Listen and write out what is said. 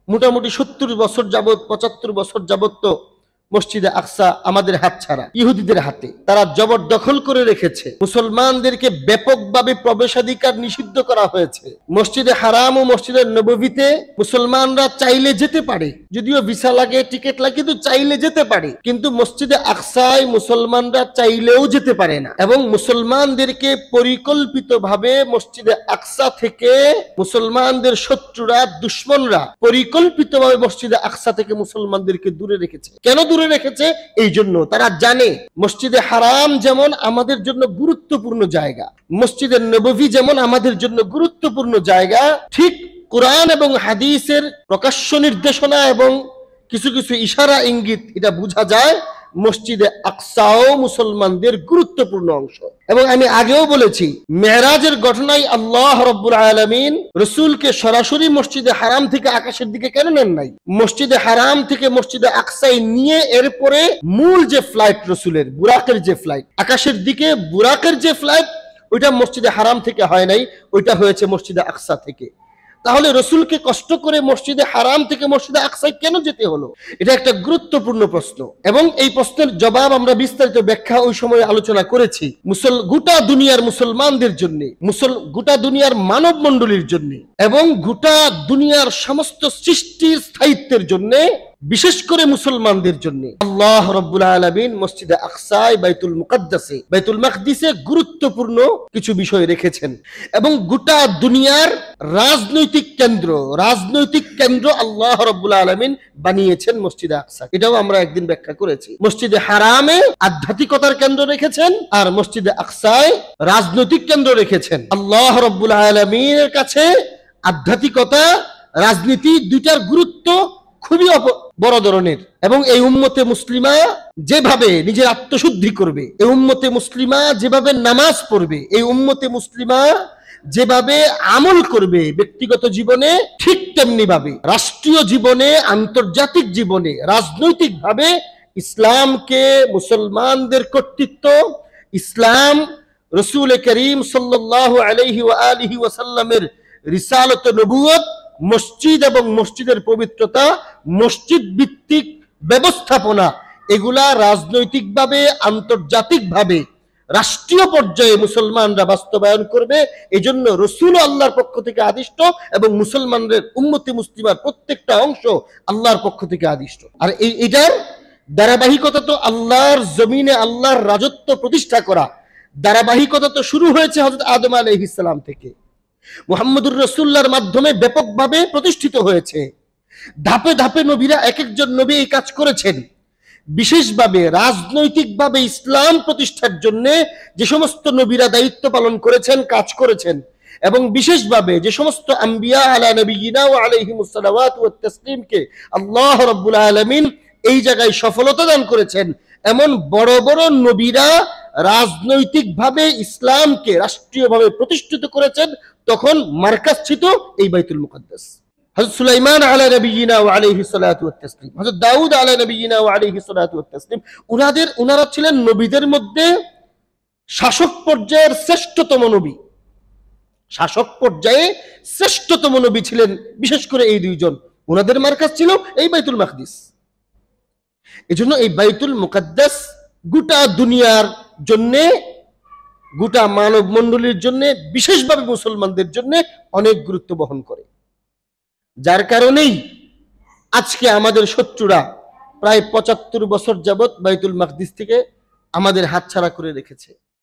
মোটামুটি 70 বছর যাবত 75 বছর যাবত তো মসজিদে আকসা আমাদের হাত ছাড়া, ইহুদিদের হাতে। তারা জবরদখল করে রেখেছে। মুসলমানদেরকে ব্যাপকভাবে প্রবেশাধিকার নিষিদ্ধ করা হয়েছে। মসজিদে হারাম ও মসজিদে নববীতে মুসলমানরা চাইলে যেতে পারে, যদিও ভিসা লাগে, টিকিট লাগে, কিন্তু চাইলে যেতে পারে। কিন্তু মসজিদে আকসায় মুসলমানরা চাইলেও যেতে পারে না, এবং মুসলমানদেরকে পরিকল্পিতভাবে মসজিদে আকসা থেকে মুসলমানদের শত্রুরা, দুশ্মনরা পরিকল্পিতভাবে মসজিদে আকসা থেকে মুসলমানদেরকে দূরে রেখেছে। কেন দূরে রেখেছে? এই জন্য তারা জানে মসজিদে হারাম যেমন আমাদের জন্য গুরুত্বপূর্ণ জায়গা, মসজিদে নববী যেমন আমাদের জন্য গুরুত্বপূর্ণ জায়গা, ঠিক কোরআন এবং হাদিসের প্রকাশ্য নির্দেশনা এবং কিছু কিছু ইশারা ইঙ্গিত এটা বোঝা যায় মসজিদে আকসাও মুসলমানদের গুরুত্বপূর্ণ অংশ। এবং আমি আগেও বলেছি, মেরাজের ঘটনায় আল্লাহ রাব্বুল আলামিন রাসূলকে সরাসরি মসজিদে হারাম থেকে আকাশের দিকে কেন নেন নাই? মসজিদে হারাম থেকে মসজিদে আকসায় নিয়ে এরপরে মূল যে ফ্লাইট রাসূলের, বুরাকের যে ফ্লাইট, আকাশের দিকে বুরাকের যে ফ্লাইট, ওইটা মসজিদে হারাম থেকে হয় নাই, ওইটা হয়েছে মসজিদে আকসা থেকে। তাহলে রসুলকে কষ্ট করে মসজিদে হারাম থেকে মসজিদে আকসায় কেন যেতে হলো? এটা একটা গুরুত্বপূর্ণ প্রশ্ন, এবং এই প্রশ্নের জবাব আমরা বিস্তারিত ব্যাখ্যা ওই সময় আলোচনা করেছি। গোটা দুনিয়ার মুসলমানদের জন্য, গোটা দুনিয়ার মানব মণ্ডলীর জন্য, এবং গোটা দুনিয়ার সমস্ত সৃষ্টির স্থায়িত্বের জন্য, বিশেষ করে মুসলমানদের জন্য আল্লাহ রাব্বুল আলামিন মসজিদে আকসায়, বাইতুল মুকাদ্দাসে, বাইতুল মাকদিসে গুরুত্বপূর্ণ কিছু বিষয় রেখেছেন। এবং গোটা দুনিয়ার রাজনৈতিক কেন্দ্র আল্লাহ রাব্বুল আলামিন বানিয়েছেন মসজিদে আকসা। এটাও আমরা একদিন ব্যাখ্যা করেছি। মসজিদে হারামে আধ্যাত্মিকতার কেন্দ্র রেখেছেন, আর মসজিদে আকসায় রাজনৈতিক কেন্দ্র রেখেছেন। আল্লাহ রাব্বুল আলামিনের কাছে আধ্যাত্মিকতা, রাজনীতি দুইটার গুরুত্ব খুবই বড় ধরনের। এবং এই উম্মতে মুসলিমা যেভাবে নিজের আত্মশুদ্ধি করবে, এই উম্মতে মুসলিমা যেভাবে নামাজ পড়বে, এই উম্মতে মুসলিমা যেভাবে আমল করবে ব্যক্তিগত জীবনে, ঠিক তেমনি ভাবে রাষ্ট্রীয় জীবনে, আন্তর্জাতিক জীবনে, রাজনৈতিক ভাবে ইসলামকে, মুসলমানদের কর্তৃত্ব, ইসলাম, রাসূল করিম সাল্লাল্লাহু আলাইহি ওয়া আলিহি ওয়াসাল্লামের রিসালাত নবুয়ত, মসজিদ এবং মসজিদের পবিত্রতা, মসজিদ ভিত্তিক ব্যবস্থাপনা, এগুলা রাজনৈতিকভাবে, আন্তর্জাতিকভাবে, রাষ্ট্রীয় পর্যায়ে মুসলমানরা বাস্তবায়ন করবে। এজন্য রাসূল আল্লাহর পক্ষ থেকে আদিষ্ট, এবং মুসলমানদের উম্মতে মুসলিমার প্রত্যেকটা অংশ আল্লাহর পক্ষ থেকে আদিষ্ট। আর এটার ধারাবাহিকতা তো আল্লাহর জমিনে আল্লাহর রাজত্ব প্রতিষ্ঠা করা, ধারাবাহিকতা তো শুরু হয়েছে হযরত আদম আলাইহিস সালাম থেকে, মুহাম্মদুর রাসূলুল্লাহর মাধ্যমে ব্যাপকভাবে প্রতিষ্ঠিত হয়েছে। ধাপে ধাপে নবীরা, এক একজন নবী এই কাজ করেছেন। বিশেষভাবে রাজনৈতিকভাবে ইসলাম প্রতিষ্ঠার জন্য যে সমস্ত নবীরা দায়িত্ব পালন করেছেন, কাজ করেছেন, এবং বিশেষভাবে যে সমস্ত আম্বিয়া আলা নবিয়িনা ওয়া আলাইহিমুস সালাওয়াতু ওয়াত তাসলিমকে আল্লাহ রাব্বুল আলামিন এই জায়গায় সফলতা দান করেছেন, এমন বড় বড় নবীরা রাজনৈতিকভাবে ইসলামকে রাষ্ট্রীয়ভাবে প্রতিষ্ঠিত করেছেন। তখন মার্কাজ ছিল এই বাইতুল মুকাদ্দাস। হযরত সুলাইমান আলা নবিয়িনা ওয়া আলাইহিস সালাতু ওয়াত তাসলিম, হযরত দাউদ আলা নবিয়িনা ওয়া আলাইহিস সালাতু ওয়াত তাসলিম, ওনারা ছিলেন নবীদের মধ্যে শাসক পর্যায়ের শ্রেষ্ঠতম নবী। শাসক পর্যায়ে শ্রেষ্ঠতম নবী ছিলেন বিশেষ করে এই দুইজন। ওনাদের মার্কাজ ছিল এই বাইতুল মাকদিস। এজন্য এই বাইতুল মুকাদ্দাস গোটা দুনিয়ার জন্য, গোটা মানব মণ্ডলীর জন্য, বিশেষভাবে মুসলমানদের জন্য অনেক গুরুত্ব বহন করে। যার কারণেই আজকে আমাদের শত্রুরা প্রায় 75 বছর যাবত বাইতুল মাকদিস থেকে আমাদের হাতছাড়া করে রেখেছে।